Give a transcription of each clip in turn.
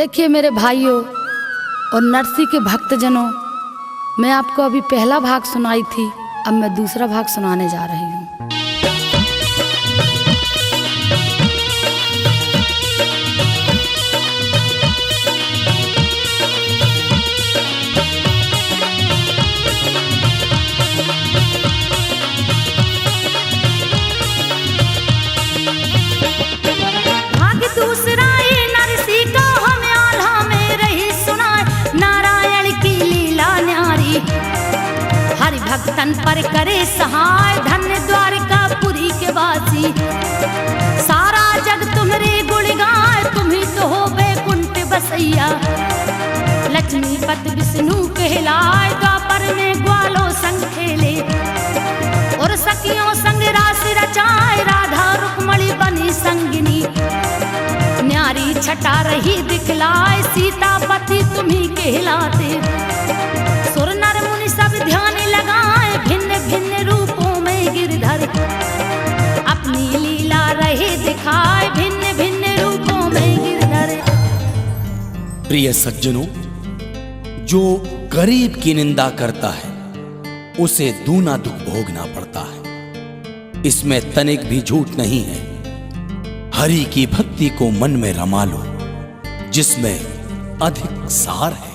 देखिए मेरे भाइयों और नरसी के भक्तजनों, मैं आपको अभी पहला भाग सुनाई थी, अब मैं दूसरा भाग सुनाने जा रही हूँ। भाग दूसरा ये नरसी का हमें आल्हा में रही सुनाए, नारायण की लीला न्यारी हरि भक्तन पर करे सहाय, धन्य द्वारिकापुरी के वासी। सारा जग तुम्हारे गुण गाए, तुम्ही तो हो बैकुंठ बसैया। लक्ष्मीपति विष्णु कहलाए, द्वापर में ग्वालों संग खेले और सखियों संग रास रचाए। राधा रुक्मणी बनी संगिनी, न्यारी छटा रही दिखलाए। सीतापति तुम्ही कहलाते, सुर नर मुनि सब ध्यान लगाए। भिन्न भिन्न रूपों में गिरधर अपनी लीला रहे दिखाए। भिन्न भिन्न रूपों में गिरधर। प्रिय सज्जनों, जो गरीब की निंदा करता है उसे दूना दुख भोगना पड़ता है, इसमें तनिक भी झूठ नहीं है। हरि की भक्ति को मन में रमा लो, जिसमें अधिक सार है।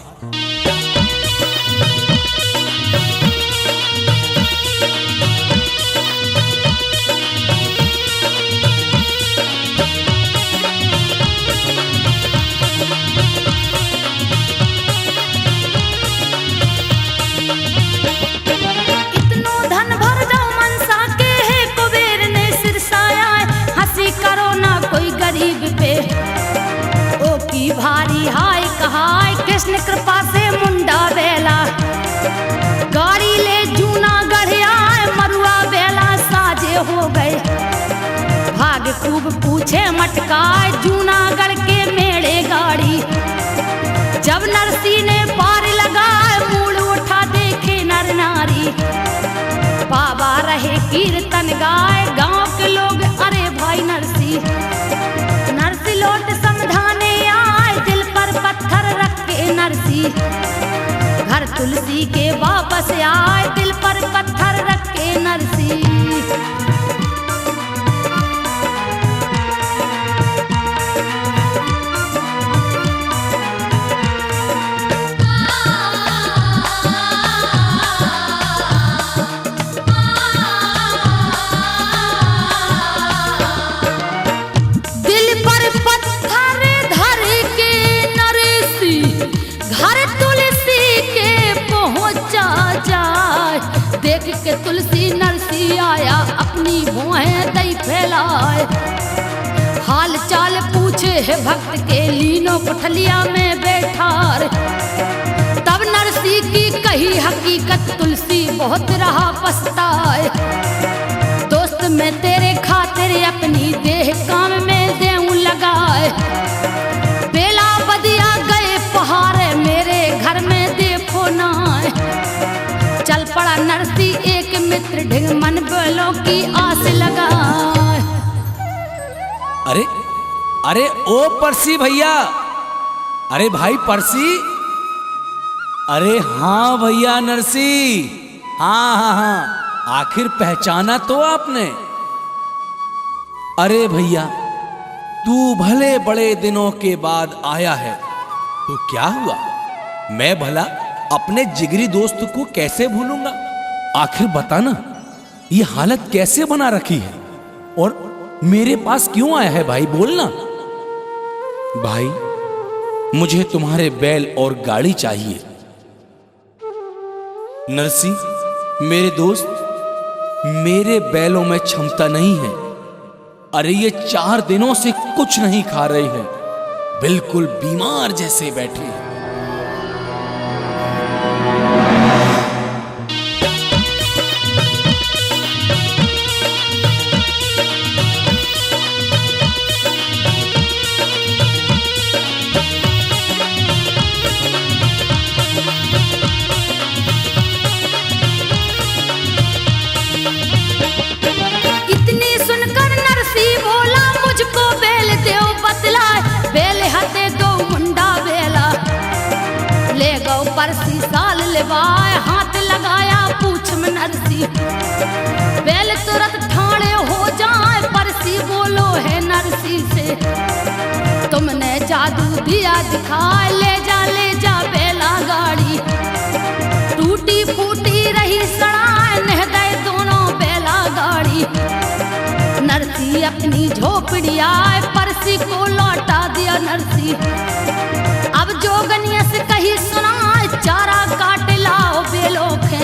भारी हाय कहाय, कृष्ण कृपा से मुंडा बेला। गाड़ी ले जूना गढ़िया, मरुआ बेला साजे हो गए। भाग खूब पूछे मटकाए, जूना गढ़ के मेड़े गाड़ी। जब नरसी ने पार लगाए, मूल उठा देखे नर नारी। बाबा रहे कीर्तन गाए, गांव के लोग अरे भाई नरसी। नरसी लौट समझाने आए, दिल पर पत्थर रख के नरसी। घर तुलसी के वापस आए, दिल पर पत्थर रख के नरसी। के तुलसी नरसी आया, अपनी भुएं दई फैलाए। हाल चाल पूछे है भक्त के, लीनो कुठलिया में बैठार। तब नरसी की कही हकीकत, तुलसी बहुत रहा पछताए। दोस्त मैं तेरे खातिर अपनी देह काम में देऊं लगाए। बेला बदिया गए पहाड़े, मेरे घर में देखो ना। चल पड़ा नरसी एक मित्र, ढिंग मन बोलो की आस लगा। अरे अरे ओ परसी भैया, अरे भाई परसी, अरे हाँ भैया नरसी, हाँ हाँ हाँ, आखिर पहचाना तो आपने। अरे भैया, तू भले बड़े दिनों के बाद आया है, तो क्या हुआ? मैं भला अपने जिगरी दोस्त को कैसे भूलूंगा? आखिर बताना, ये हालत कैसे बना रखी है और मेरे पास क्यों आया है भाई? बोलना भाई, मुझे तुम्हारे बैल और गाड़ी चाहिए। नरसी मेरे दोस्त, मेरे बैलों में क्षमता नहीं है। अरे ये 4 दिनों से कुछ नहीं खा रहे हैं, बिल्कुल बीमार जैसे बैठे हैं। इतनी सुनकर नरसी बोला, मुझको बैल दो बतलाए। बैल हते दो मुंडा कई साल लेवाए हाथ लगाया पूछ में नरसी बैल तुरंत ठाणे हो जाए परसी बोलो है नरसी से तुमने जादू दिया दिखाए ले जा बैला गाड़ी टूटी फूटी रही सड़ाए नह गए दोनों बैला गाड़ी नरसी अपनी झोपड़ी आए परसी को लौटा दिया नरसी अब जोगनिया से कही सुनाए चारा काट लाओ बेलोखे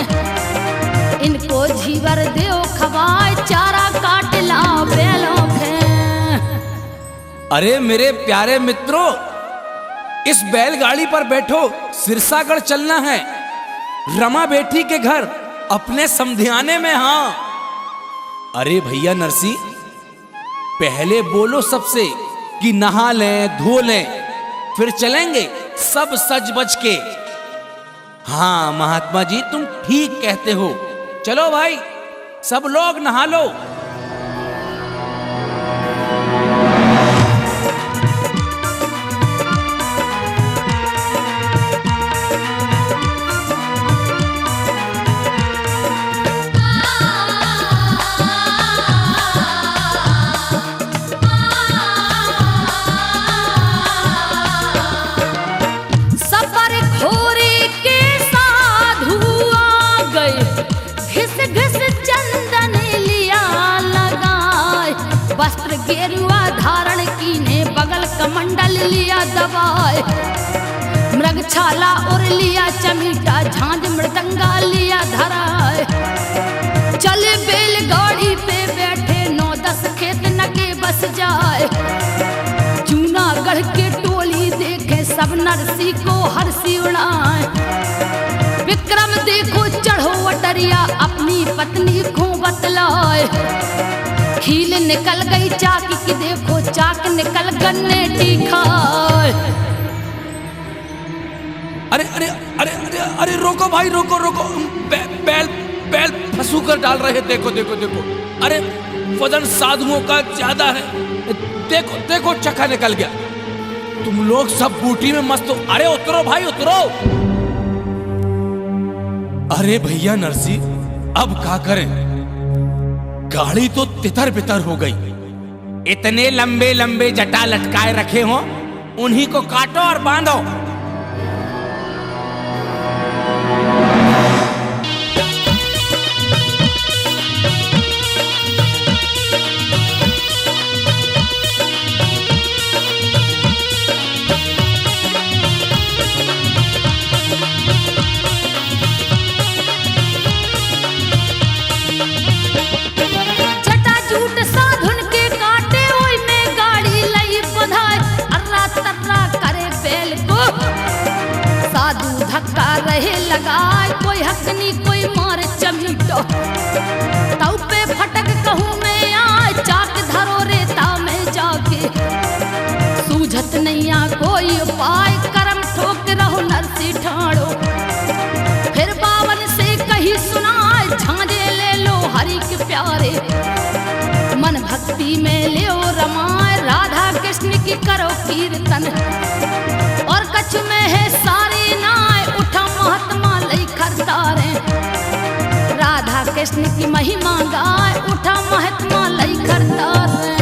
इनको झीवर देओ खवाए चारा काट लाओ बेलोखे। अरे मेरे प्यारे मित्रों, इस बैलगाड़ी पर बैठो, सिरसागढ़ चलना है, रमा बेटी के घर अपने समधियाने में। हाँ अरे भैया नरसी, पहले बोलो सबसे कि नहा लें धो लें फिर चलेंगे सब सज बज के। हाँ महात्मा जी तुम ठीक कहते हो, चलो भाई सब लोग नहा लो। गेरुआ धारण कीने बगल कमंडल लिया दवाए मृगछाला और लिया चमीटा झांझ मृदंगा लिया धराए चले बैलगाड़ी पे बैठे 9-10 खेत नगे बस जाए जूनागढ़ के टोली देखे सब नरसी को हरसी उड़ाए विक्रम देखो चढ़ो अटरिया अपनी पत्नी को बतलाए खील निकल गई चाकी की देखो चाक निकल गन्ने टीखाए। अरे अरे अरे अरे अरे रोको भाई रोको रोको, बैल फंसू कर डाल रहे, देखो देखो देखो, अरे वजन साधुओं का ज्यादा है, देखो देखो चक्का निकल गया, तुम लोग सब बूटी में मस्त हो। अरे उतरो भाई उतरो। अरे भैया नरसी अब क्या करें, गाड़ी तो तितर बितर हो गई, इतने लंबे लंबे जटा लटकाए रखे हो उन्हीं को काटो और बांधो। धक्का रहे लगाए कोई हकनी कोई मारे चमीटो तौ पे फटक कहूँ मैं आए चाक धरो रेता में जाके सूझत नैया कोई उपाय करम ठोक रहो नरसी ठाड़ो फिर बावन से कही सुनाए झांझे ले लो हरि के प्यारे मन भक्ति में ले रमाए राधा कृष्ण की करो कीर्तन और कच्छ में है सारी नाय उठा महात्मा लई खरतारे राधा कृष्ण की महिमा गाय उठा महात्मा लई खरतारे।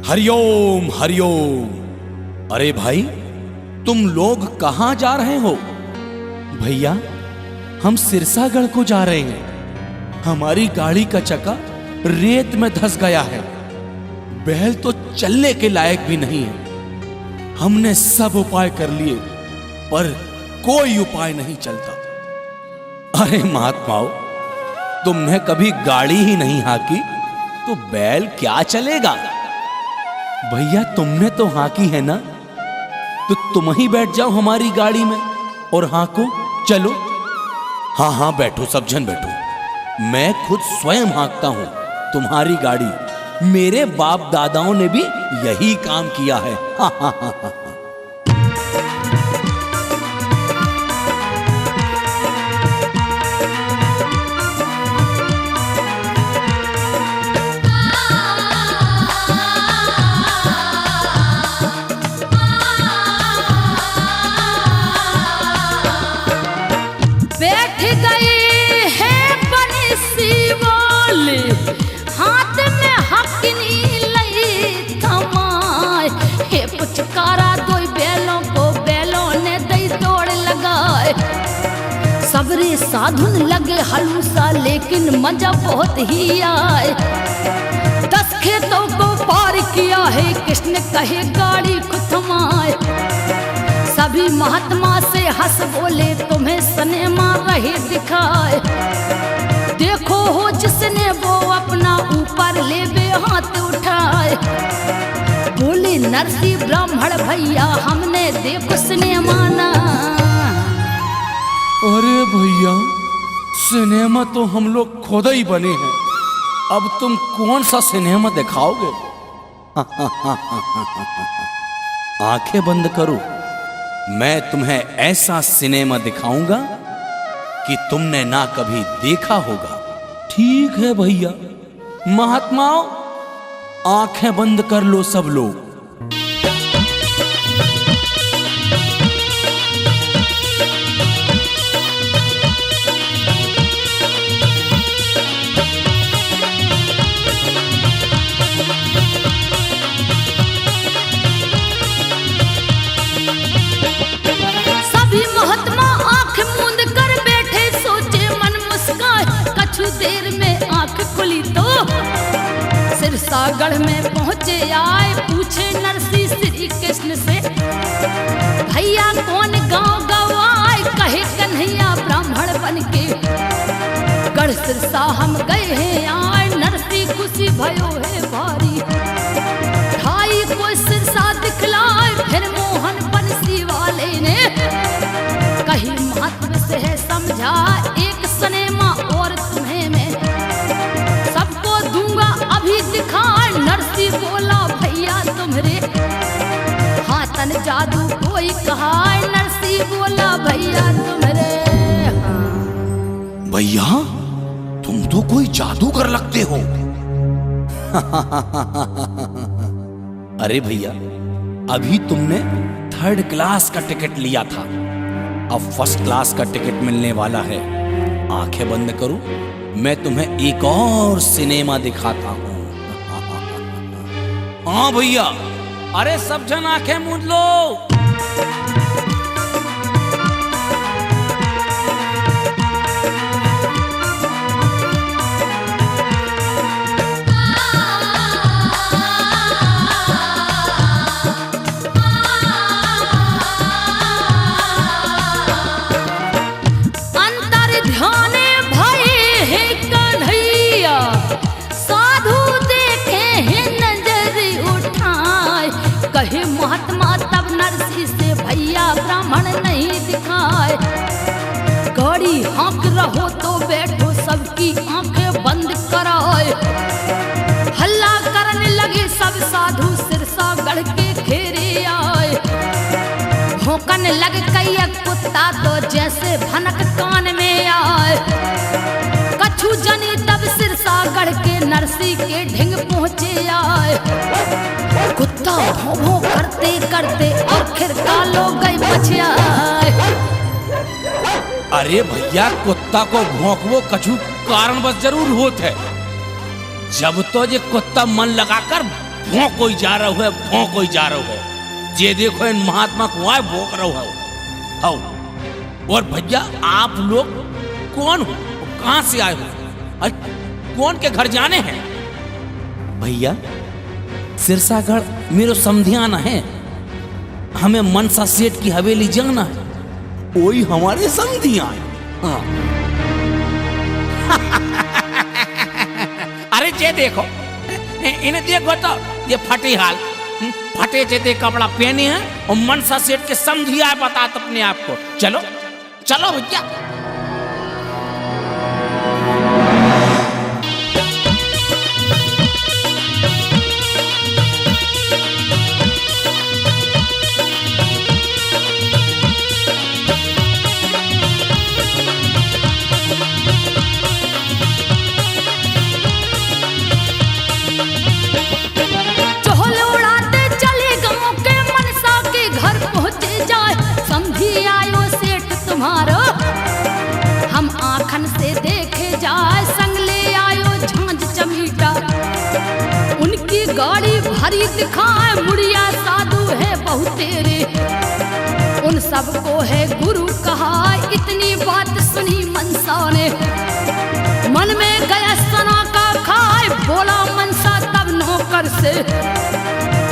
हरिओम हरिओम। अरे भाई तुम लोग कहां जा रहे हो? भैया हम सिरसागढ़ को जा रहे हैं, हमारी गाड़ी का चक्का रेत में धंस गया है, बैल तो चलने के लायक भी नहीं है, हमने सब उपाय कर लिए पर कोई उपाय नहीं चलता। अरे महात्माओं तुमने कभी गाड़ी ही नहीं हाकी तो बैल क्या चलेगा? भैया तुमने तो हाकी है ना, तो तुम ही बैठ जाओ हमारी गाड़ी में और हाको चलो। हाँ हाँ बैठो सब जन बैठो, मैं खुद स्वयं हाकता हूं तुम्हारी गाड़ी, मेरे बाप दादाओं ने भी यही काम किया है। हाँ हाँ हाँ हाँ। बैठ गए हैं बंसी वाले, हाथ में हकनी लई थमाए। हे पुचकारा दो बैलों को, बैलों ने दई दौड़ लगाए। सबरे साधुन लगे हलूसा, लेकिन मजा बहुत ही आए। 10 खेतों को पार किया है, कृष्ण कहे गाड़ी को थमाए। सभी महात्मा से हंस बोले, तुम्हें सिनेमा रहे दिखाए। देखो हो जिसने वो अपना ऊपर ले बे हाथ उठाए। बोले नरसी ब्राह्मण भैया, हमने देखो सिनेमा ना। अरे भैया, सिनेमा तो हम लोग खुद ही बने हैं, अब तुम कौन सा सिनेमा दिखाओगे? आंखें बंद करो, मैं तुम्हें ऐसा सिनेमा दिखाऊंगा कि तुमने ना कभी देखा होगा। ठीक है भैया, महात्माओं आंखें बंद कर लो सब लोग। देर में आंख खुली तो सिरसागढ़ में पहुंचे आए। पूछे नरसी श्री कृष्ण से, भैया कौन गांव गवाए? कहे कन्हैया ब्राह्मण बनके गढ़ सिरसा हम गए हैं आए। नरसी खुशी भयो है भारी, ढाई को सिरसा दिखलाए। फिर मोहन बंसी वाले ने कही महत्व से है समझा, एक सिनेमा और तुम्हें मैं सबको दूंगा अभी दिखाए। नरसी बोला भैया तुम्हारे हाथन जादू कोई कहा। नरसी बोला भैया तुम्हारे, भैया तुम तो कोई जादूगर लगते हो। अरे भैया, अभी तुमने 3rd क्लास का टिकट लिया था, अब 1st क्लास का टिकट मिलने वाला है। आंखें बंद करो, मैं तुम्हें एक और सिनेमा दिखाता हूं। हाँ भैया, अरे सब जन आंखें मूंद लो। कहे महात्मा तब नरसी से, भैया ब्राह्मण नहीं दिखाए। गाड़ी हाँक रहो तो बैठो, सबकी आंखें बंद कराए। हल्ला करने लगे सब साधु, सिरसागढ़ के घेरे आए। भौंकने लग कई कुत्ता तो जैसे भनक कान में आए। कछु जनी तब सिरसागढ़ के नरसी के ढिंग पहुंचे आए। कुत्ता भौं भौं करते करते आखिर कालो गई बचियाए। अरे भैया, कुत्ता को भौंकवो कछु कारण बस जरूर होत है। जब तो ये कुत्ता मन लगाकर भौंको ही जा रहा है, भौंको ही जा रहा है। ये देखो इन महात्मा को आए भौंक रहा हो। और भैया आप लोग कौन हो, कहां से आए हो, कौन के घर जाने हैं? भैया सिरसागढ़ मेरो समधियाना है, हमें मनसा सेठ की हवेली जाना है, वही हमारे समधिया है। हाँ। अरे ये देखो, इन्हें देखो तो ये फटे हाल, फटे जेते कपड़ा पहने हैं और मनसा सेठ के समधिया बता अपने आप को। चलो चलो भैया। धरी दिखाए मुड़िया साधु है बहु तेरे, उन सबको है गुरु कहा। इतनी बात सुनी मनसा ने, मन में गया सना का खाए, बोला मनसा तब नौकर से,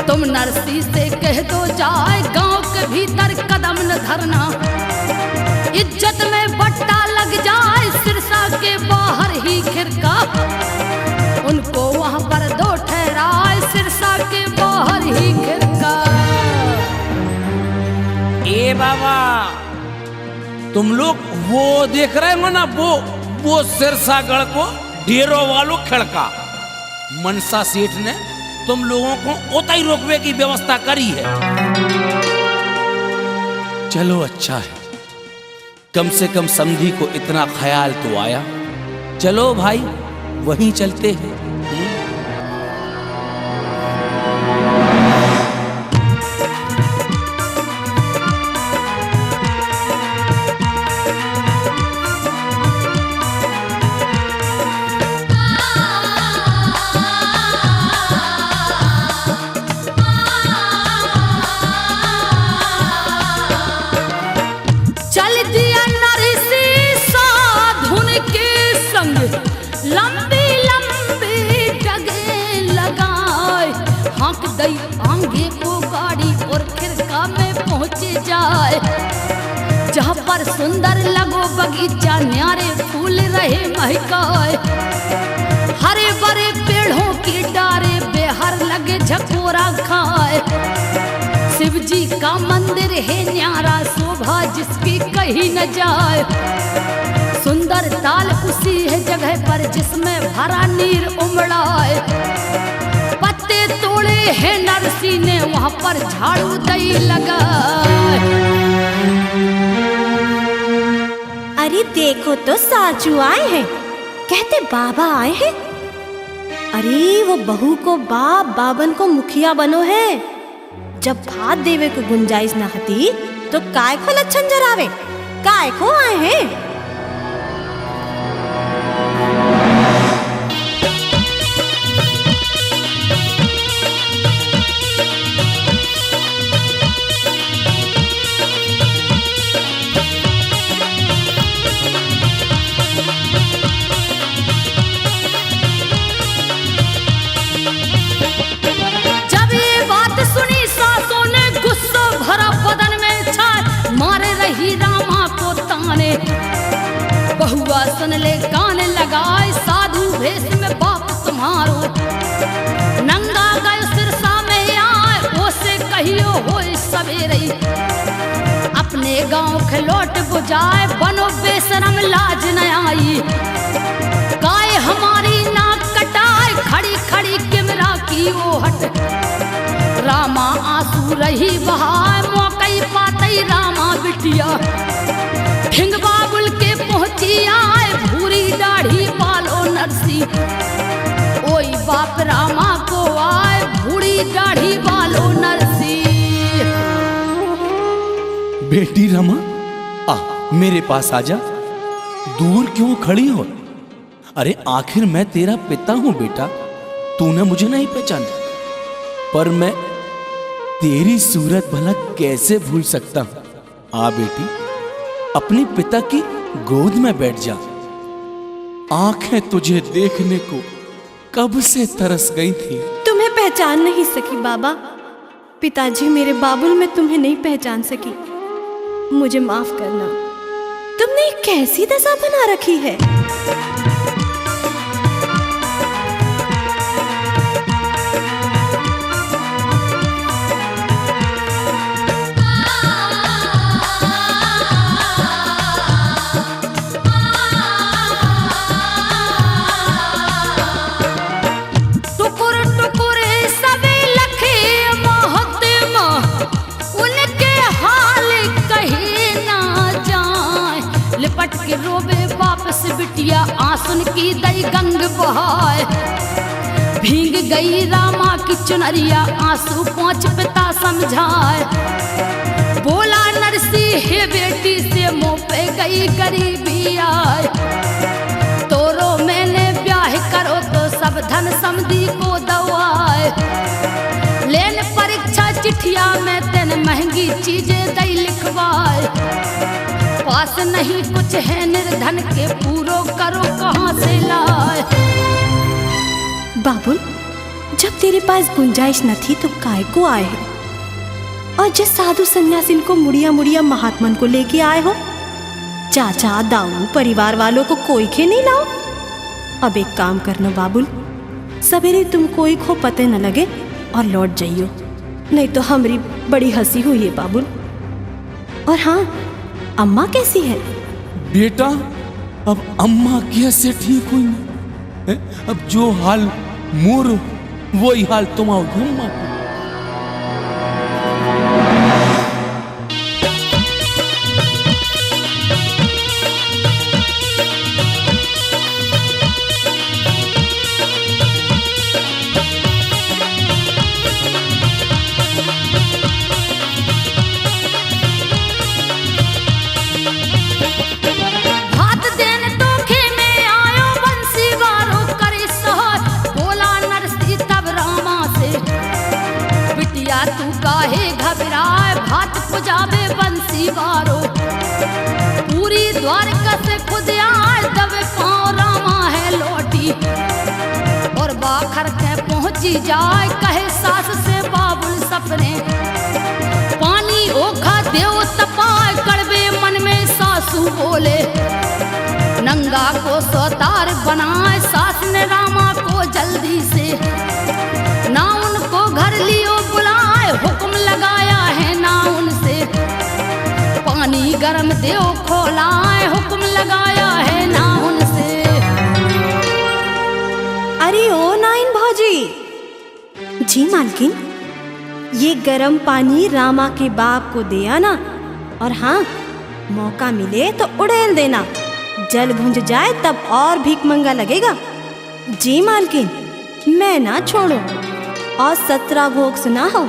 तुम नरसी से कह दो जाए गांव के भीतर कदम न धरना, इज्जत में बट्टा लग जाए सिरसा के बाहर ही खिरका, उनको वहां पर दो ठहराए सिरसा के बाहर ही खिरका। ए बाबा, तुम लोग वो देख रहे हो ना, वो सिरसागढ़ को डेरों वालों खड़का, मनसा सेठ ने तुम लोगों को उताई रोकवे की व्यवस्था करी है। चलो अच्छा है, कम से कम समधी को इतना ख्याल तो आया। चलो भाई वहीं चलते हैं। आगे को गाड़ी और खिरका में पहुंचे जाए, जहाँ पर सुंदर लगो बगीचा, न्यारे फूल रहे महकाए, हरे भरे पेड़ों की डारे बेहर लगे झकोरा खाए, शिव जी का मंदिर है न्यारा शोभा जिसकी कहीं न जाए, सुंदर ताल उसी है जगह पर जिसमें भरा नीर उमड़ाए, पत्ते तोड़े है नरसी ने वहां पर झाड़ू दई लगा। अरे देखो तो साचू आए हैं, कहते बाबा आए हैं। अरे वो बहू को बाप बाबन को मुखिया बनो है, जब भात देवे को गुंजाइश न हती तो काय को लक्षण जरावे, काय को आए हैं। बहुआ सुन ले गाने लगाए, साधु भेष में बाप तुम्हारो, नंगा गए सिरसा में आए, ओसे कहियो होए सवेरे, अपने गांव खिलौट बुझाए, बनो बेशरम लाज न आई, गाय हमारी नाक कटाए, खड़ी खड़ी किमरा की ओहट, रामा आंसू रही बहाए, मौकई पातई रामा बिटिया, हिंग बाबुल के पहुंची आए, भूरी दाढ़ी बालो नरसी, ओई बाप रामा को आए, भूरी दाढ़ी बालो नरसी। बेटी रमा, आ मेरे पास आजा, दूर क्यों खड़ी हो? अरे आखिर मैं तेरा पिता हूं बेटा, तूने मुझे नहीं पहचाना, पर मैं तेरी सूरत भला कैसे भूल सकता हूं। आ बेटी, अपने पिता की गोद में बैठ जा, आंखें तुझे देखने को कब से तरस गई थी। तुम्हें पहचान नहीं सकी बाबा, पिताजी मेरे बाबुल में तुम्हें नहीं पहचान सकी, मुझे माफ करना। तुमने कैसी दशा बना रखी है। के रोबे वापस बिटिया, आंसुन की दई गंग बहाए, भीग गई रामा की चुनरिया, आंसू पोंछ पिता समझाए, बोला नरसी हे बेटी से मुंह पे गई गरीबी आए, तोरो मैंने ब्याह करो तो सब धन समधी को दवाए, चिट्ठिया में तेन महंगी चीजें दई लिखवाए। पास नहीं कुछ है निर्धन के पूरो करो कहाँ से लाए। बाबुल, जब तेरे पास गुंजाइश न थी तो काय को आए हो? और जिस साधु सन्यासिन को मुड़िया मुड़िया महात्मन को लेके आए हो, चाचा दाऊ परिवार वालों को कोई खे नहीं लाओ। अब एक काम करना बाबुल, सवेरे तुम कोई को पते न लगे और लौट जाइयो, नहीं तो हमारी बड़ी हंसी हुई है बाबुल। और हाँ, अम्मा कैसी है? बेटा, अब अम्मा कैसे ठीक हुई है? अब जो हाल मोर वही हाल तुम्हारी अम्मा का। तू काहे घबराए, भात पुजाबे बंसी बारो। पूरी द्वारका से खुद आए, दबे पाँव रामा है लौटी। और बाखर के पहुंची जाए, कहे सास से बाबुल सपने। पानी ओखा देव तपाए, कड़वे मन में सासू बोले। नंगा को सोतार बनाए, सास ने रामा को जल्दी से। ना उनको घर लियो बुलाए, हुक्म लगाया है ना उनसे। पानी गरम देव खोलाए, हुक्म लगाया है ना उनसे। अरे ओ नाइन भौजी। जी मालकिन, ये गरम पानी रामा के बाप को दे आना। और हाँ, मौका मिले तो उड़ेल देना, जल भुंज जाए तब और भीख मंगा लगेगा। जी मालकिन, मैं ना छोड़ो। और 17 भोग सुना हो।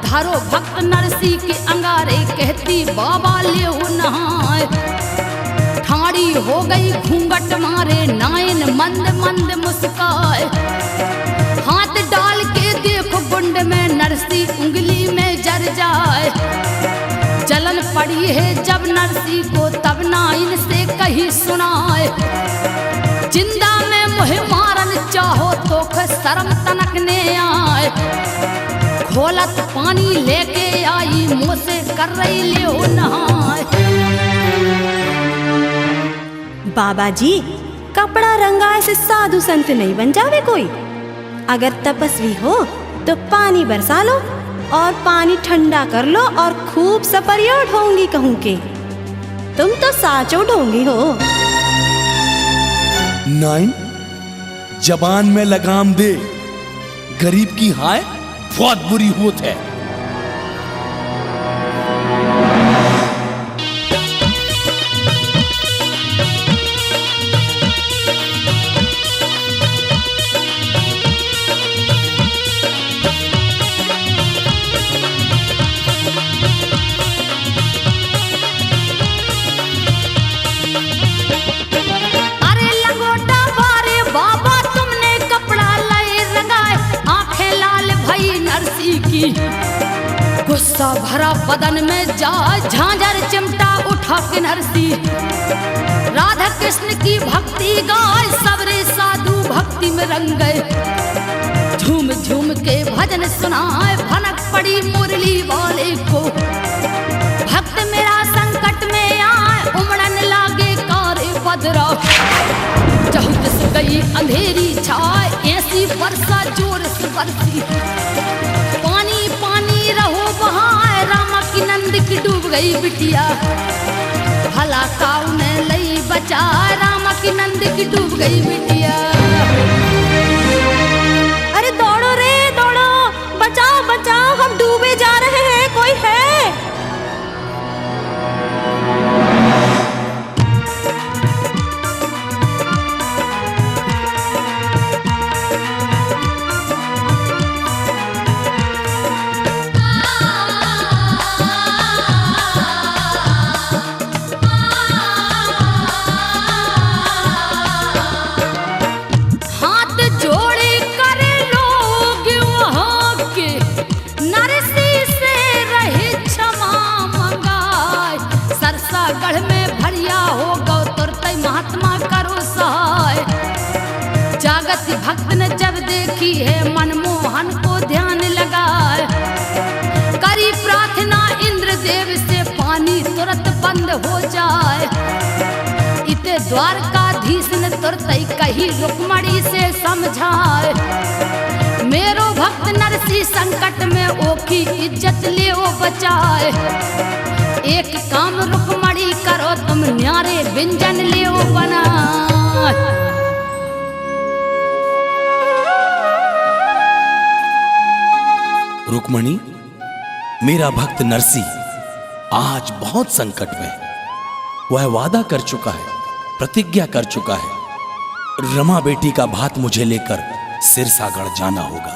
धारो भक्त नरसी के अंगारे, कहती बाबा ले नहाए। ठाड़ी हो गई घूंघट मारे, नायन मंद मंद मुस्काए। हाथ डाल के देखो गुंड में, नरसी उंगली में जर जाए। जलन पड़ी है जब नरसी को, तब नाइन से कही सुनाए। जिंदा में मुहे मारन चाहो तो शर्म तनकने आए। खोलत पानी लेके आई, मुँह से कर रही ले नहाए। बाबा जी, कपड़ा रंगाए से साधु संत नहीं बन जावे कोई। अगर तपस्वी हो तो पानी बरसा लो और पानी ठंडा कर लो और खूब सपरिया ढोंगी कहूँ के। तुम तो साचो ढोंगी हो। नाइन, जबान में लगाम दे, गरीब की हाय बहुत बुरी होत है। गुस्सा भरा बदन में जा, झांझर चिमटा उठा के नरसी। राधा कृष्ण की भक्ति गाय, सबरे साधु भक्ति में रंग गए। झूम झूम के भजन सुनाए, भनक पड़ी मुरली वाले को। भक्त मेरा संकट में आए, उमड़न लागे कारे बदरा। चहुत से गई अंधेरी छाए, ऐसी वर्षा जोर से बरसी। पानी पानी रहो बहाए, रामा की नंद की डूब गई बिटिया। भला काऊ ने लई बचा, रामा की नंद की डूब गई बिटिया। अरे दौड़ो रे दौड़ो, बढ़ में भरिया हो गौ तुरते महात्मा करो सहाय। जागत भक्त ने जब देखी है मनमोहन को ध्यान लगाए, करी प्रार्थना इंद्र देव से पानी तुरंत बंद हो जाए। इते द्वारकाधीश ने तुरंत कही रुक्मणी से समझाए, मेरो भक्त नरसी संकट में ओकी इज्जत ले ओ बचाए। एक काम रुक्मणी करो तुम न्यारे व्यंजन ले ओ बनाए। रुक्मणी, मेरा भक्त नरसी आज बहुत संकट में है। वह वादा कर चुका है, प्रतिज्ञा कर चुका है। रमा बेटी का भात मुझे लेकर सिरसागढ़ जाना होगा।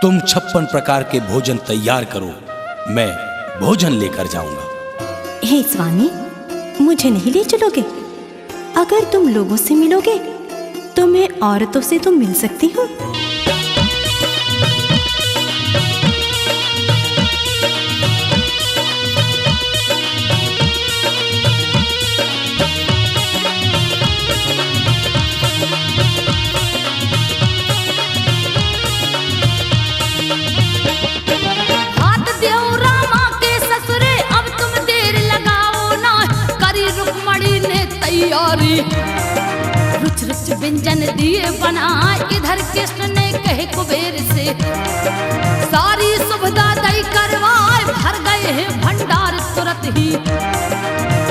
तुम 56 प्रकार के भोजन तैयार करो, मैं भोजन लेकर जाऊंगा। हे स्वामी, मुझे नहीं ले चलोगे? अगर तुम लोगों से मिलोगे तो मैं औरतों से तो मिल सकती हूँ। रुच रुच व्यंजन दिए बनाए, इधर कृष्ण ने कहे कुबेर से सारी सुविधा दई करवाए। भर गए हैं भंडार तुरंत ही,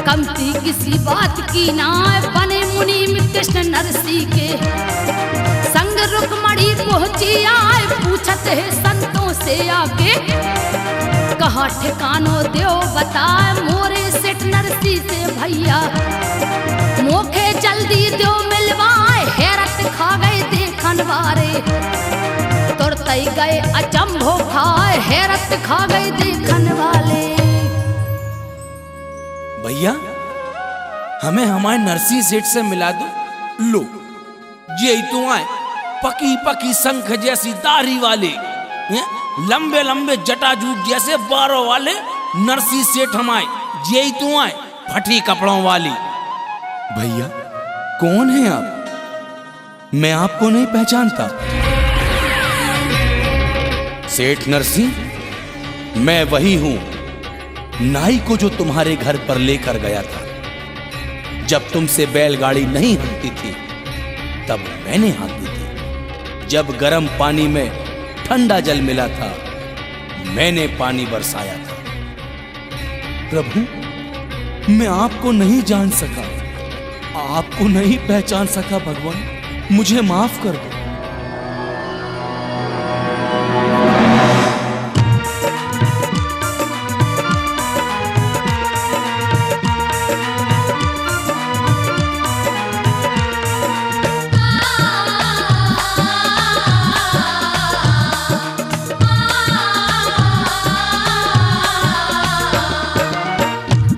कमती किसी बात की ना। बने मुनीम कृष्ण नरसी के संग रुक्मणी पहुंची आए। पूछत है संतों से आके, कहाँ ठिकानो देव बताए। मोरे सेठ नरसी से भैया मोखे जल्दी दो मिलवाए। हैरत खा गए देखन वारे, तुरते गए अचंभो खाए। हैरत खा गए देखन वाले। भैया, हमें हमारे नरसी सेठ से मिला दो। लो, ये तो आए पकी पकी शंख जैसी दाढ़ी वाले, लंबे लंबे जटाजूट जैसे बारों वाले नरसी सेठ हमारे। ये तो आए फटी कपड़ों वाली। भैया, कौन है आप? मैं आपको नहीं पहचानता। सेठ नरसी, मैं वही हूं, नाई को जो तुम्हारे घर पर लेकर गया था। जब तुमसे बैलगाड़ी नहीं हाँकती थी तब मैंने हाँकी थी। जब गर्म पानी में ठंडा जल मिला था मैंने पानी बरसाया था। प्रभु, मैं आपको नहीं जान सका, आपको नहीं पहचान सका। भगवान, मुझे माफ कर दो।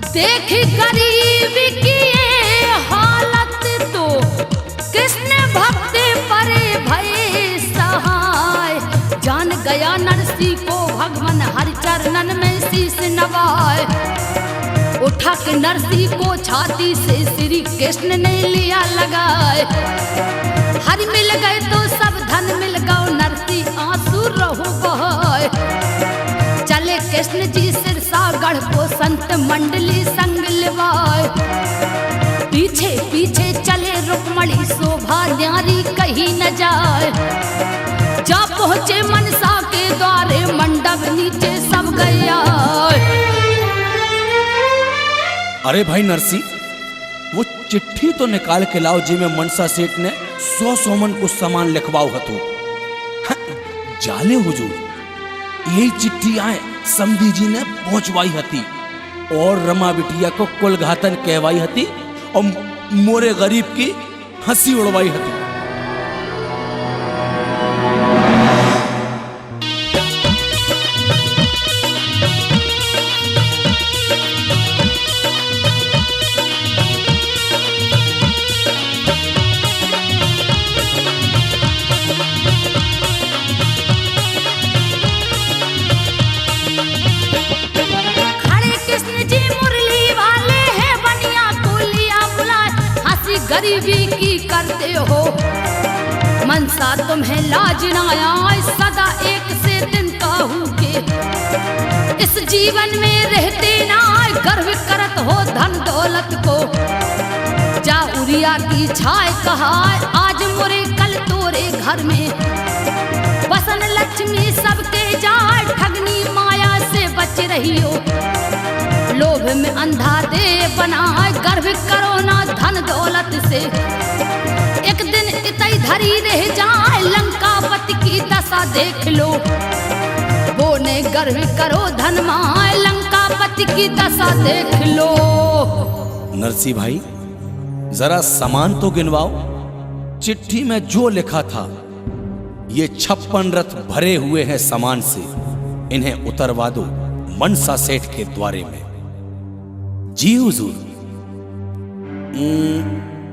देखी गरीबी की ये हालत तो कृष्ण भक्ति परे भय सहाय। जान गया नरसी को भगवान हरि चरणन में शीश नवाए। उठा के नरसी को छाती से श्री कृष्ण ने लिया लगाए। हरि मिल गए तो सब धन मिल गए, नरसी आंसू रहो बहाए। चले कृष्ण जी सिरसागढ़ को संत मंडली संग लिवाए। पीछे पीछे चले रुक्मणी शोभा न्यारी कहीं न जाए। जा पहुंचे मनसा के द्वारे, मंडप नीचे सब गया। अरे भाई नरसी, वो चिट्ठी तो निकाल के लाओ जिसमें मनसा सेठ ने 100 मन को सामान लिखवाओ हतो। जाले हुजूर, यही चिट्ठी आए समधी जी ने पहुंचवाई हती और रमा बिटिया को कुल घातन कहवाई हती और मोरे गरीब की हंसी उड़वाई हती। खड़े कृष्ण जी मुरली वाले हैं बन गरीबी की करते हो। मनसा तुम्हें लाज न आए, सदा एक से दिन कहूँ के इस जीवन में रहते ना गर्व करत हो धन दौलत को। जा उरिया की छाए कहा आज मोरे कल तोरे घर में, बसन लक्ष्मी सबके जाए ठगनी माया से बच रही हो। लोभ में अंधा दे बनाए गर्व करो ना धन दौलत से, एक दिन इतई धरी रह जाए लंकापति की दशा देख लो। वो ने गर्व करो धन माए लंकापति की दशा देख लो। नरसी भाई जरा सामान तो गिनवाओ, चिट्ठी में जो लिखा था। ये 56 रथ भरे हुए हैं सामान से, इन्हें उतरवा दो मनसा सेठ के द्वारे में। जी हुजूर।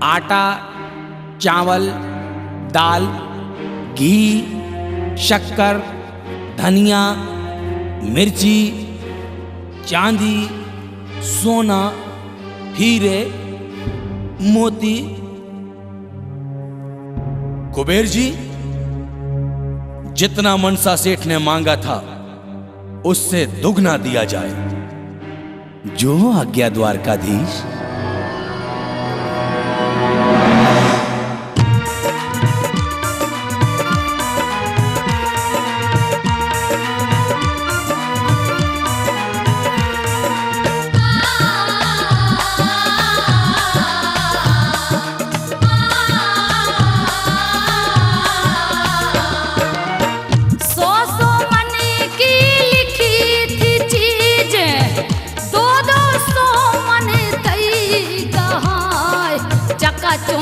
आटा, चावल, दाल, घी, शक्कर, धनिया, मिर्ची, चांदी, सोना, हीरे, मोती। कुबेर जी, जितना मनसा सेठ ने मांगा था उससे दुगना दिया जाए। जो आज्ञा द्वारकाधीश।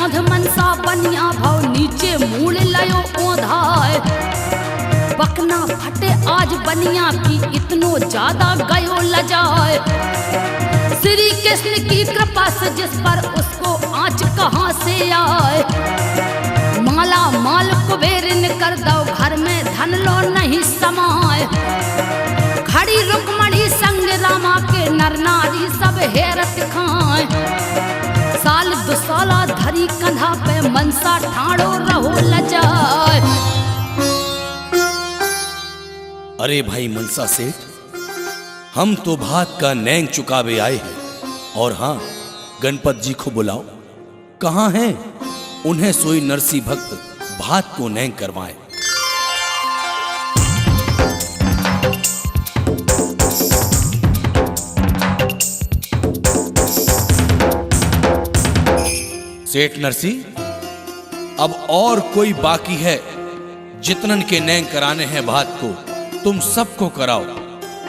चौध मनसा बनिया भाव नीचे मूल लयो ओधाय। बकना फटे आज बनिया की इतनो ज्यादा गयो लजाए। श्री कृष्ण की कृपा से जिस पर उसको आँच कहाँ से आए। माला माल कुबेर ने कर दो घर में धन लो नहीं समाए। खड़ी रुक्मणी संग रामा के नर नारी सब हैरत खाए। साल दुसाला धरी कंधा पे मनसा ठाड़ो रहो लजाए। अरे भाई मनसा सेठ, हम तो भात का नैंग चुकावे आए हैं। और हाँ, गणपत जी को बुलाओ। कहाँ हैं? उन्हें सोई नरसी भक्त भात को नैंग करवाएं। सेठ नरसी, अब और कोई बाकी है? जितनन के नैंग कराने हैं भात को तुम सबको कराओ।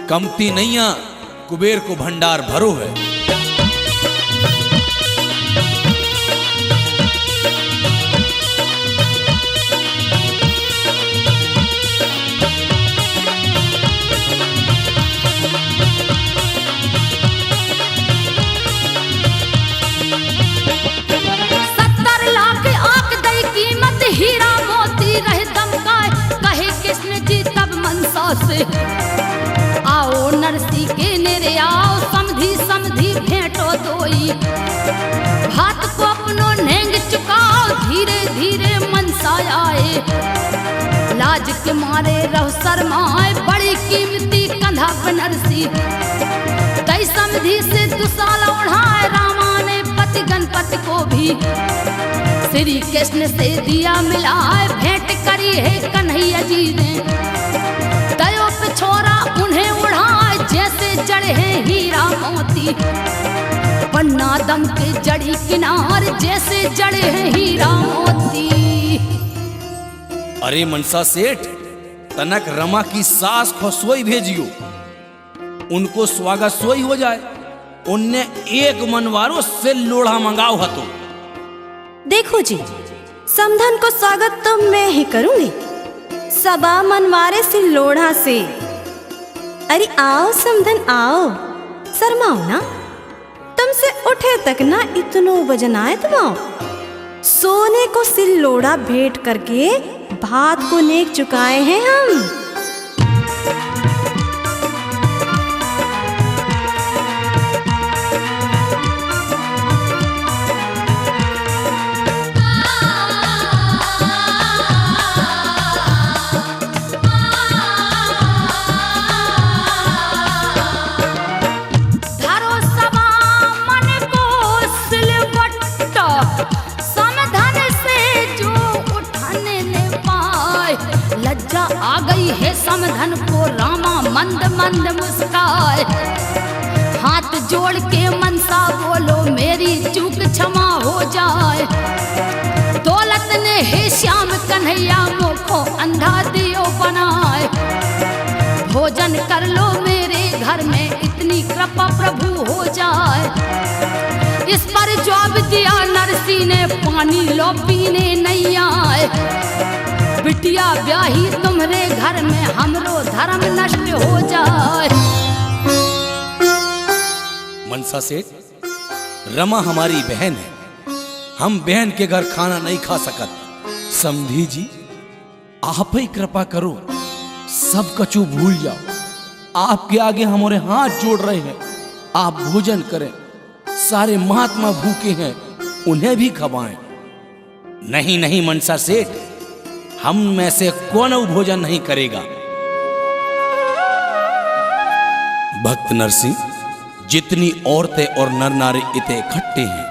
कमती नैया कुबेर को भंडार भरो है। से आओ नरसी के नेरे आओ, समधी समधी भेंटो दोई। भात को अपनो नेंग चुकाओ, धीरे धीरे मनसा आए। लाज के मारे रहो शर्माए, बड़ी कीमती कंधा पे नरसी। कई समधी से दुसाला उड़ाए, रामा ने पति गणपति को भी श्री कृष्ण से दिया मिलाए। भेंट करी है कन्हैया जी ने, दयो पे छोरा उन्हें उड़ाए। जैसे जड़े हैं हीरा मोती, पन्ना दम के जड़ी किनार। जैसे जड़े हैं हीरा मोती। अरे मनसा सेठ, तनक रमा की सास को सोई भेजियो, उनको स्वागत सोई हो जाए। उनने एक मनवारो से लोढ़ा मंगाओ हतो। देखो जी, समधन को स्वागत तो मैं ही करूंगी, सबा मनवारे से लोढ़ा से। अरे आओ समधन आओ, शर्माओ ना, तुमसे उठे तक ना इतनो वजन आए तुम। सोने को सिल लोढ़ा भेंट करके भात को नेक चुकाए हैं हम। मंद मंद मुस्काए। हाथ जोड़ के मनसा बोलो मेरी चूक क्षमा हो जाए। दौलत ने हे श्याम कन्हैया मुखो अंधा दियो बनाए। भोजन कर लो मेरे घर में इतनी कृपा प्रभु हो जाए। इस पर जवाब दिया नरसी ने पानी लो पीने नहीं आए। बिटिया ब्याही तुम्हारे घर में हमरो धर्म नष्ट हो जाए। मनसा सेठ, रमा हमारी बहन है, हम बहन के घर खाना नहीं खा सकत। समधी जी आप ही कृपा करो, सब कछु भूल जाओ। आपके आगे हमारे हाथ जोड़ रहे हैं, आप भोजन करें। सारे महात्मा भूखे हैं, उन्हें भी खवाएं। नहीं नहीं मनसा सेठ, हम में से कौन भोजन नहीं करेगा। भक्त नरसिंह, जितनी औरतें और नर नारी इतने इकट्ठे हैं,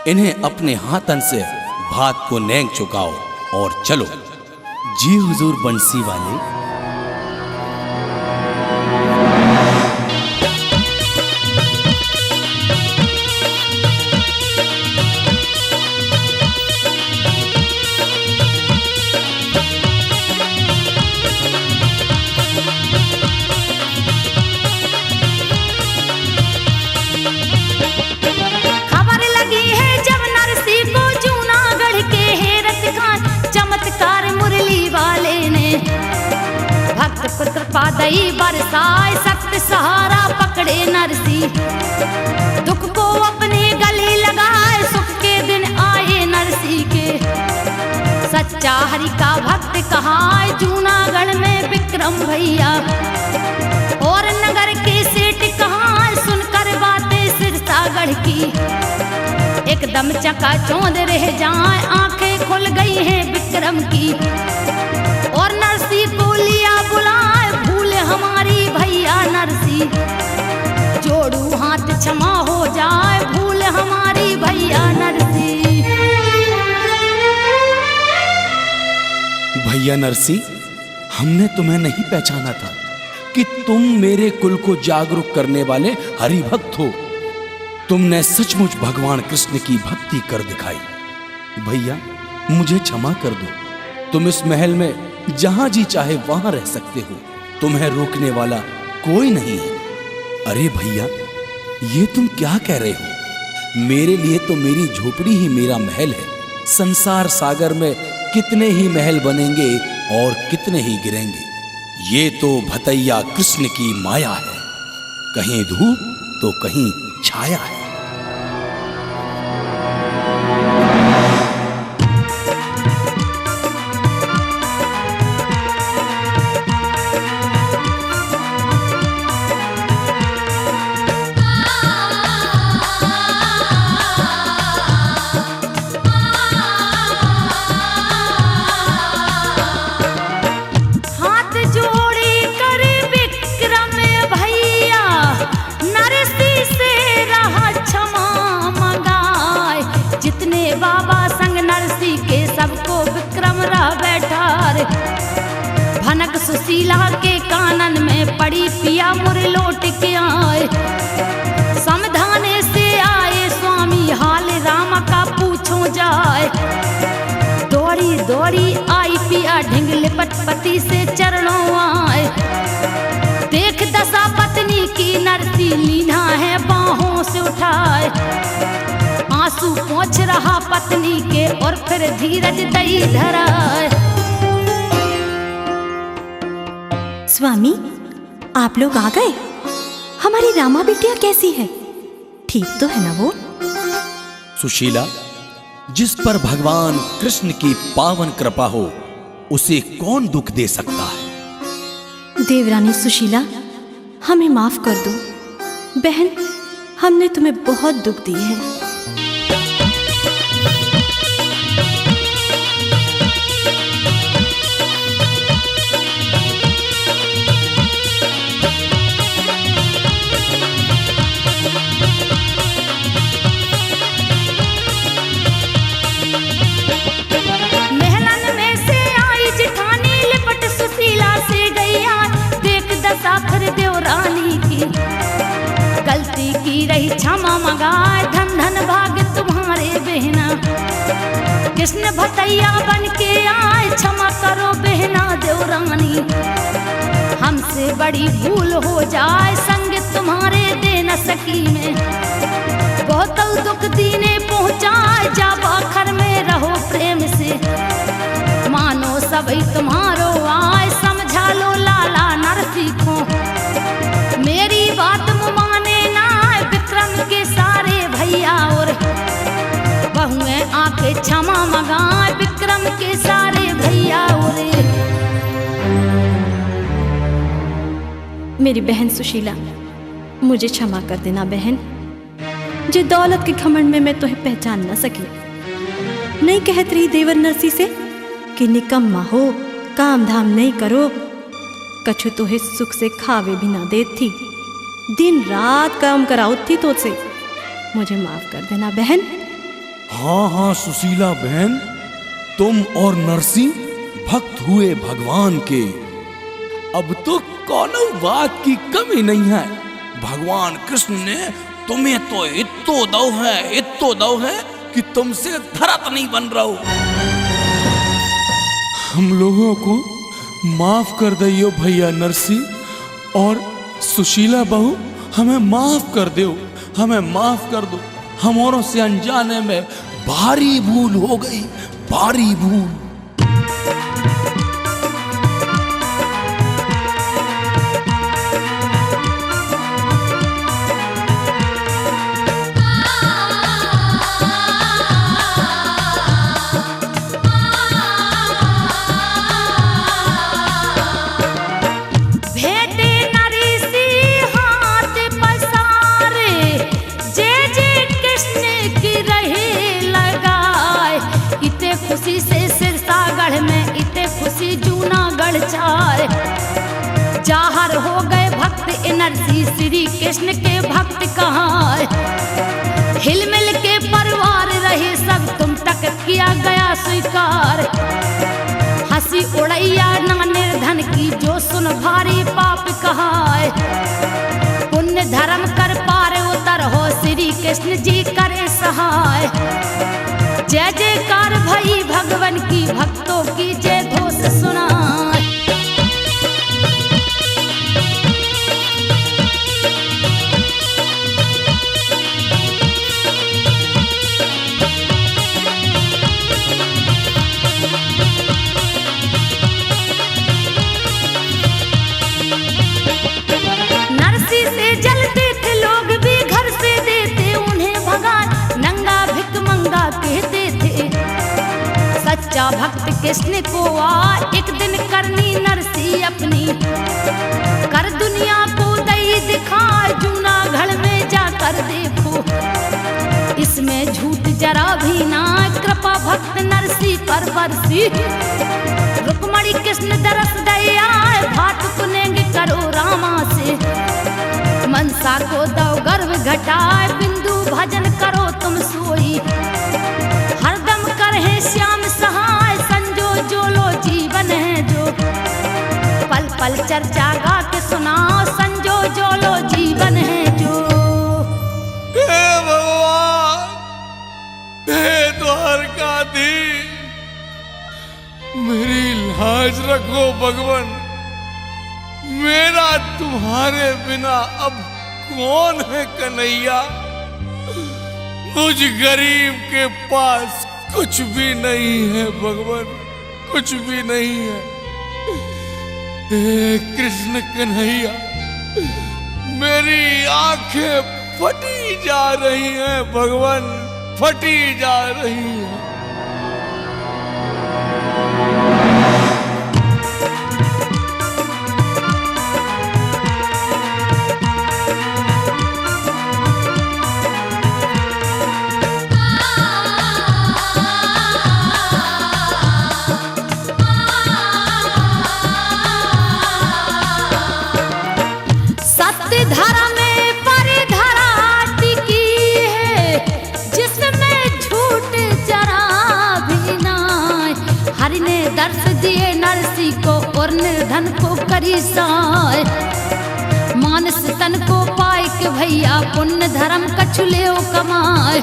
इन्हें अपने हाथन से भात को नेंग चुकाओ और चलो। जी हुजूर बंसी वाले। कृपा दई बरसाए, सख्त सहारा पकड़े नरसी। दुख को अपने गले लगाए, सुख के दिन आए नरसी के। सच्चा हरि का भक्त कहाए, जूनागढ़ में विक्रम भैया। और नगर के सेठ कहाए, सुनकर बातें सिरसागढ़ की। एकदम चकाचौंध रह जाए, आंखें खुल गई हैं विक्रम की। और नरसी को लिया बुलाए, भूल हमारी भैया नरसी। जोड़ू हाथ क्षमा हो जाए, भूल हमारी भैया नरसी। भैया नरसी, हमने तुम्हें नहीं पहचाना था कि तुम मेरे कुल को जागरूक करने वाले हरिभक्त हो। तुमने सचमुच भगवान कृष्ण की भक्ति कर दिखाई। भैया मुझे क्षमा कर दो। तुम इस महल में जहां जी चाहे वहां रह सकते हो, तुम्हें रोकने वाला कोई नहीं है। अरे भैया, ये तुम क्या कह रहे हो? मेरे लिए तो मेरी झोपड़ी ही मेरा महल है। संसार सागर में कितने ही महल बनेंगे और कितने ही गिरेंगे। ये तो भतैया कृष्ण की माया है, कहीं धूप तो कहीं छाया है। सुशीला के कानन में पड़ी, पिया मुर लौट के आए। समझाने से आए स्वामी, हाल राम का पूछो जाए। दौड़ी दौड़ी आई पिया, ढिंग लिपट पति से चरणों आए। देख दशा पत्नी की नरसी, लीना है बाहों से उठाए। आंसू पोंछ रहा पत्नी के, और फिर धीरज दई धराए। स्वामी, आप लोग आ गए। हमारी रामा बिटिया कैसी है? ठीक तो है ना वो? सुशीला, जिस पर भगवान कृष्ण की पावन कृपा हो, उसे कौन दुख दे सकता है? देवरानी सुशीला, हमें माफ कर दो। बहन, हमने तुम्हें बहुत दुख दिए हैं। साखर कृष्ण भतैया बन के आए, क्षमा करो बहना देवरानी, हमसे बड़ी भूल हो जाए, संग तुम्हारे दे न सकी मैं, बहुत दुख दीने पहुँचाए, जा आखिर में रहो प्रेम से, मानो सभी तुम्हारो आए, समझा लो लाला नरसी को, मेरी बात माने ना विक्रम के सारे भैया, और बहुएं आके क्षमा मंगाए विक्रम के सारे भैया। और मेरी बहन सुशीला, मुझे क्षमा कर देना बहन, जो दौलत के घमंड में मैं तुम्हें पहचान न सकी। नहीं कहत रही देवर नरसी से कि निकम्मा हो, काम धाम नहीं करो, कछु तुहे सुख से खावे भी ना देत थी, दिन रात काम कराओ थी तो से, मुझे माफ कर देना बहन। हाँ हाँ सुशीला बहन, तुम और नरसी भक्त हुए भगवान के, अब तो कोनो बात की कमी नहीं है, भगवान कृष्ण ने तुम्हें तो इत्तो दो है कि तुमसे धरत नहीं बन रहो। हम लोगों को माफ कर दियो भैया नरसी, और सुशीला बहू हमें माफ कर दो, हमें माफ कर दो, हमारों से अनजाने में भारी भूल हो गई, भारी भूल। खुशी से सिरसागढ़ में इते खुशी जूनागढ़ चाय, जाहर हो गए भक्त नरसी, श्री कृष्ण के भक्त कहाँ, हिलमिल के परिवार रहे सब, तुम तक किया गया स्वीकार, हंसी उड़ैया ना निर्धन की, जो सुन भारी पाप कहाय, पुण्य धर्म कर पार उतर हो, श्री कृष्ण जी करे सहाय, जय जयकार भई भगवान की, भक्तों की जय घोष सुनाए। नरसी से जलते थे लोग भी, घर से देते उन्हें भगान, नंगा भिक मंगा कहते थे, सच्चा भक्त कृष्ण को आ एक दिन करनी नरसी अपनी, कर दुनिया को दई दिखा, जूनागढ़ में जाकर देखो, इसमें झूठ जरा भी ना, कृपा भक्त नरसी पर बरसी, रुक्मणी कृष्ण दरस दया, भात पुनेंगे करो रामा से, मनसा को दो गर्व घटाए, बिंदु भजन करो तुम सोई, हरदम करे श्याम सहाय, संजो जो लो जीवन है जो, पल पल चर्चा गा के सुनाओ, संजो जो लो जीवन है जो। हे भगवान, हे द्वारकाधीश, मेरी लाज रखो भगवान, मेरा तुम्हारे बिना अब कौन है कन्हैया, मुझ गरीब के पास कुछ भी नहीं है भगवान, कुछ भी नहीं है। हे कृष्ण कन्हैया, मेरी आंखें फटी जा रही हैं भगवान, फटी जा रही हैं। धरा में परिधरा टिकी है, जिसमें झूठ जरा भी नाय, हरि ने दर्श दिए नरसी को, और निर्धन को करी साय, मानस तन को पाए के भैया, पुण्य धर्म कछु ले कमाए,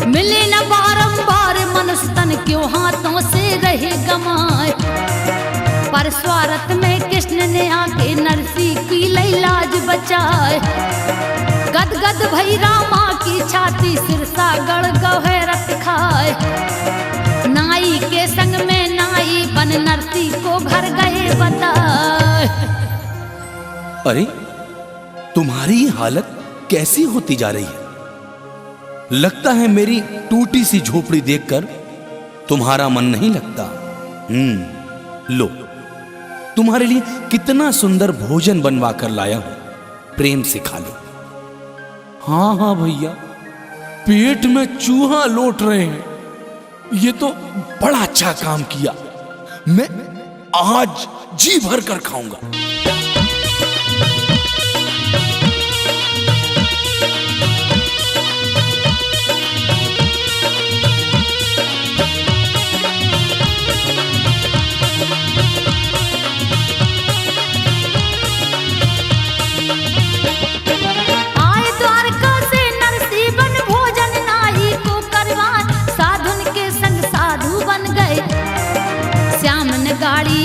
मिले न बारंबार मन मानस तन क्यों हाथों से रहे गमाए। पर स्वार्थ में कृष्ण ने आके नरसी की लाज बचाए। गदगद भई रामा की छाती सिरसा गढ़ गहरत खाए। नाई के संग में नाई बन नरसी को घर गए बताए। अरे तुम्हारी ये हालत कैसी होती जा रही है? लगता है मेरी टूटी सी झोपड़ी देखकर तुम्हारा मन नहीं लगता। लो, तुम्हारे लिए कितना सुंदर भोजन बनवा कर लाया हूं, प्रेम से खा लो। हाँ हाँ भैया, पेट में चूहा लौट रहे हैं। ये तो बड़ा अच्छा काम किया, मैं आज जी भर कर खाऊंगा।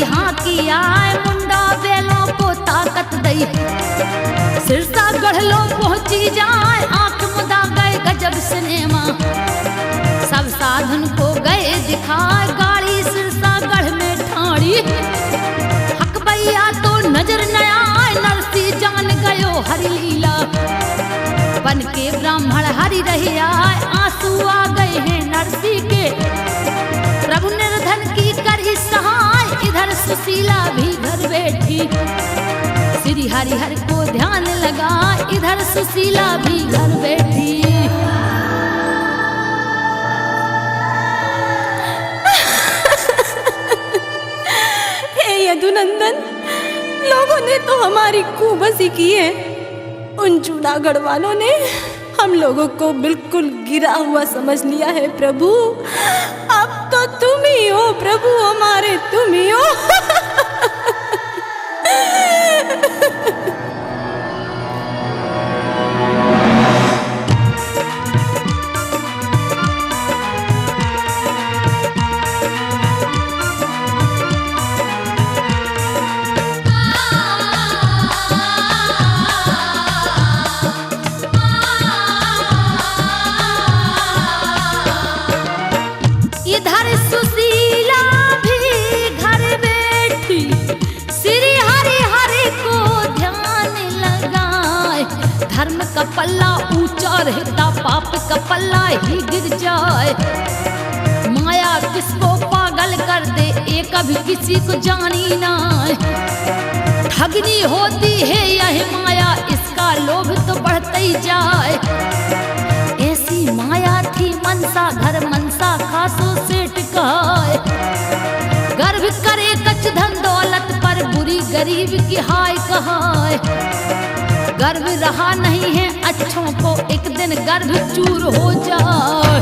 हाँ किया मुंडा बेलों को ताकत दई। सिरसा गढ़ लो पहुंची जाए, आंख मुदा गए गजब सिनेमा। सब साधन को गए दिखाए, गाड़ी सिरसा गढ़ में ठाड़ी। हक भैया तो नजर न आए, नरसी जान गयो हरि लीला। बन के ब्राह्मण हरि रहे आए, आंसू आ गए हैं नरसी के। प्रभु निर्धन की करी सहाय, इधर सुशीला भी घर बैठी। श्री हरिहर को ध्यान लगा, इधर सुशीला भी घर बैठी। हे यदुनंदन, लोगों ने तो हमारी खूबसी की है। उन जूनागढ़ वालों ने हम लोगों को बिल्कुल गिरा हुआ समझ लिया है प्रभु। अब तो तुम ही हो प्रभु, हमारे तुम ही हो। इधर सुशीला भी घर बैठी, श्री हरिहर को ध्यान लगाए। धर्म का पल्ला ऊंचा रहता, पाप का पल्ला ही गिर जाए। माया किसको पागल कर दे, ये कभी किसी को जानी ना। ठगनी होती है यह माया, इसका लोभ तो बढ़ता ही जाए। ऐसी माया थी मनसा, घर मनसा खासो सेठ कहाए। गर्व करे कच धन दौलत पर, बुरी गरीब की हाय कहाए। गर्व रहा नहीं है अच्छों को, एक दिन गर्भ चूर हो जाए।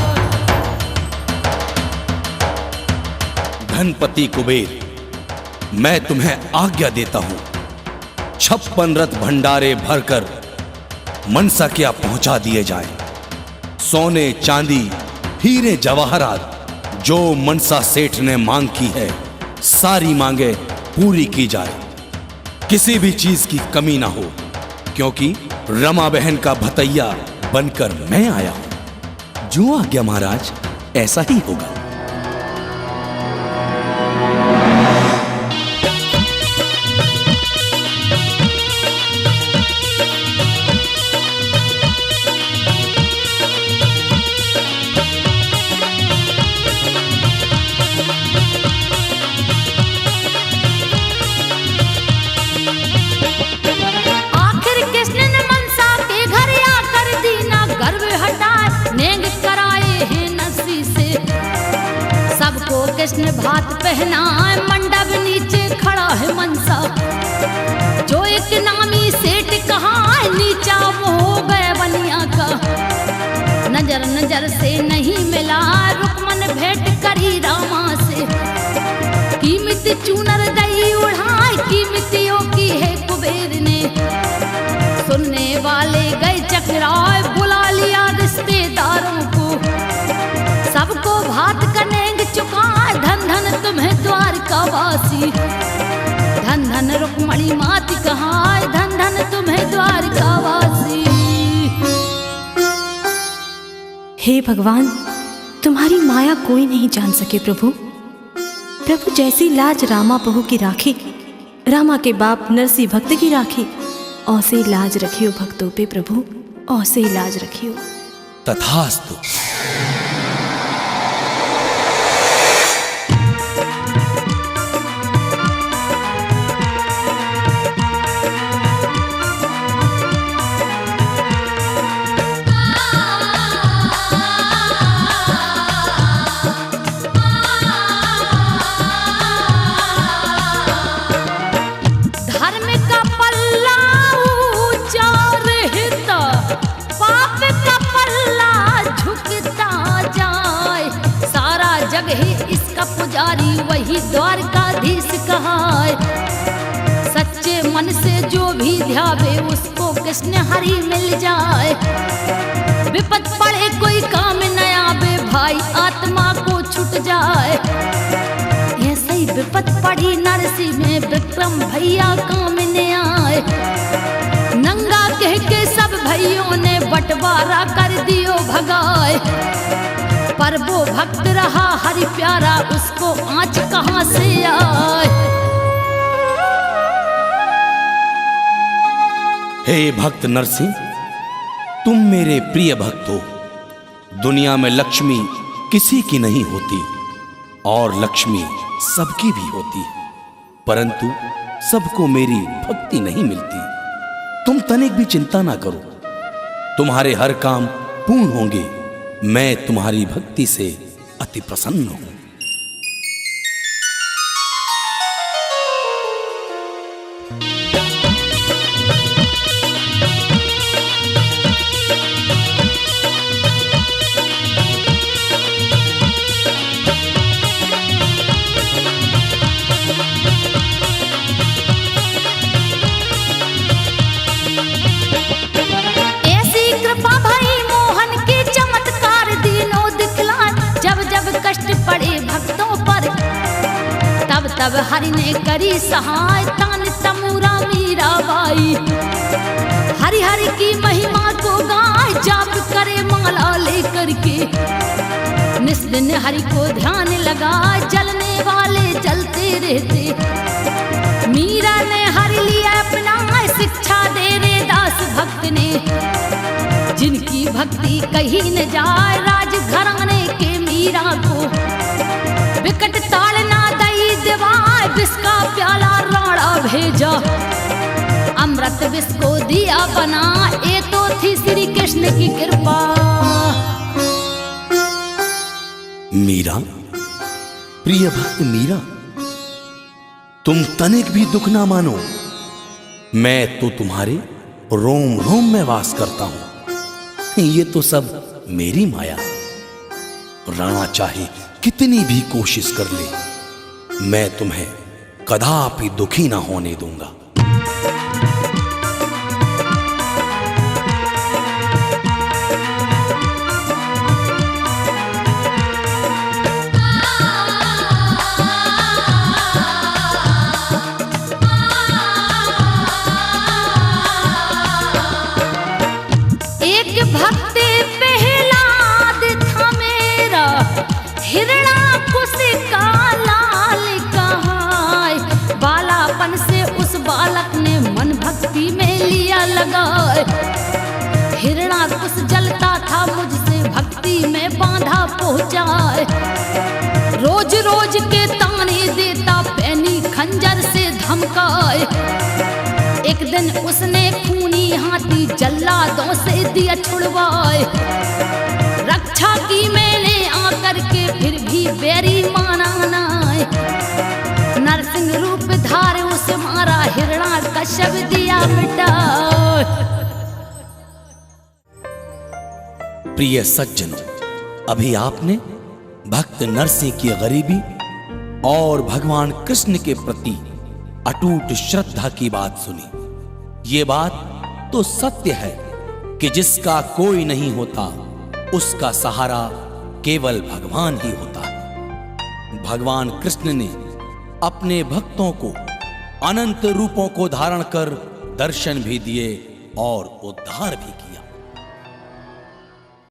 धनपति कुबेर, मैं तुम्हें आज्ञा देता हूं, 56 रथ भंडारे भरकर मनसा क्या पहुंचा दिए जाएं। सोने चांदी हीरे जवाहरात जो मनसा सेठ ने मांग की है, सारी मांगे पूरी की जाए। किसी भी चीज की कमी ना हो, क्योंकि रमा बहन का भतैया बनकर मैं आया हूं। जो आज्ञा महाराज, ऐसा ही होगा। कृष्ण भात पहनाए, मंडप नीचे खड़ा है मनसा। जो एक नामी सेठ कहा नीचा वो हो गए बनिया का। नजर नजर से नहीं मिला, रुकमन भेंट करी रामा से। कीमती चूनर गई उड़ाई, कीमतियों की है कुबेर ने। सुनने वाले गए चकराए, बुला लिया रिश्तेदारों को। सबको भात करने रुक्मणी मात कहाय, धन धन तुम्हें द्वारकावासी। हे भगवान, तुम्हारी माया कोई नहीं जान सके प्रभु। प्रभु जैसी लाज रामा बहू की राखी, रामा के बाप नरसी भक्त की राखी, औसे लाज रखियो भक्तों पे प्रभु, औसे लाज रखियो। तथास्तु। पुजारी वही द्वारकाधीश कहाय, सच्चे मन से जो भी ध्यावे उसको कृष्ण हरि मिल जाए। विपद पड़े कोई काम न आवे, भाई आत्मा को छूट जाए। ऐसे ही विपद पड़ी नरसी में, विक्रम भैया काम न आए। नंगा कह के सब भाइयों ने बंटवारा कर दियो भगाए, पर वो भक्त रहा हरि प्यारा, उसको आँच कहाँ से आए। हे भक्त नरसिंह, तुम मेरे प्रिय भक्त हो। दुनिया में लक्ष्मी किसी की नहीं होती और लक्ष्मी सबकी भी होती है, परंतु सबको मेरी भक्ति नहीं मिलती। तुम तनिक भी चिंता ना करो, तुम्हारे हर काम पूर्ण होंगे। मैं तुम्हारी भक्ति से अति प्रसन्न हूं। तब हरि ने करी सहाय, तान तमुरा मीराबाई। हरि हरि की महिमा को गाय, जाप करे माला लेकर के। निस दिन हरि को ध्यान लगा, जलने वाले जलते रहते। मीरा ने हरि लिया अपना, शिक्षा दे रे दास भक्त ने। जिनकी भक्ति कहीं न जाए, राज घराने के मीरा को। विकट ताड़ना दई दिवाय, विष का प्याला राणा भेजा। अमृत विष को दिया बना, ये तो थी श्री कृष्ण की कृपा। मीरा, प्रिय भक्त मीरा, तुम तनिक भी दुख ना मानो। मैं तो तुम्हारे रोम रोम में वास करता हूं। ये तो सब मेरी माया। राणा चाहे कितनी भी कोशिश कर ले, मैं तुम्हें कदापि दुखी ना होने दूंगा। एक भक्त प्रहलाद था मेरा, हिरणाकुश का लाल कहाय। बालापन से उस बालक ने मन भक्ति में लिया लगाए। हिरणाकुश जलता था मुझसे, भक्ति में बांधा पहुंचाए। रोज रोज के ताने देता, पैनी खंजर से धमकाए। एक दिन उसने खूनी हाथी जल्लादों से दिया छुड़वाए। रक्षा की मैंने आकर के, फिर भी बैरी माना नाय। नरसिंह रूप धारे उसे मारा, हिरणाकश्यप दिया मिटा। प्रिय सज्जनों, अभी आपने भक्त नरसिंह की गरीबी और भगवान कृष्ण के प्रति अटूट श्रद्धा की बात सुनी। ये बात तो सत्य है कि जिसका कोई नहीं होता, उसका सहारा केवल भगवान ही होता है। भगवान कृष्ण ने अपने भक्तों को अनंत रूपों को धारण कर दर्शन भी दिए और उद्धार भी किया।